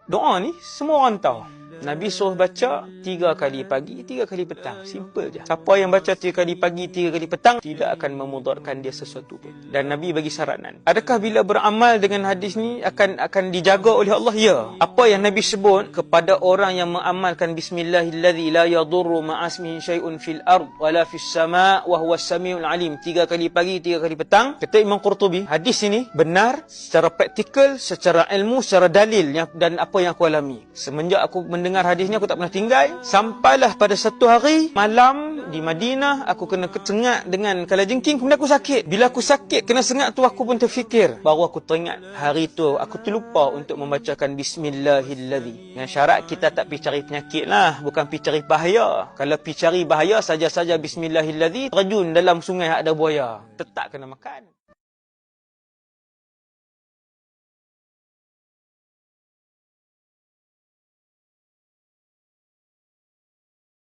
Doa ni semua orang tahu. Nabi suruh baca 3 kali pagi, 3 kali petang. Simple je. Siapa yang baca 3 kali pagi, 3 kali petang, tidak akan memudaratkan dia sesuatu pun. Dan Nabi bagi syaranan. Adakah bila beramal dengan hadis ni akan dijaga oleh Allah? Ya. Apa yang Nabi sebut kepada orang yang mengamalkan bismillahilladzi la yadurru ma'asmihi syai'un fil ard wala fis sama' wa huwas samiul alim. 3 kali pagi, 3 kali petang. Kata Imam Qurtubi, hadis ini benar secara praktikal, secara ilmu, secara dalil dan apa yang aku alami. Semenjak aku mendengar hadis ni, aku tak pernah tinggal. Sampailah pada satu hari malam di Madinah, aku kena kesengat dengan kalajengking, kemudian aku sakit. Bila aku sakit kena sengat tu, aku pun terfikir, baru aku teringat hari tu aku terlupa untuk membacakan bismillahilladzi. Dengan syarat kita tak pergi cari penyakit lah, bukan pergi cari bahaya. Kalau pergi cari bahaya, saja-saja bismillahilladzi, terjun dalam sungai ada buaya, tetap kena makan.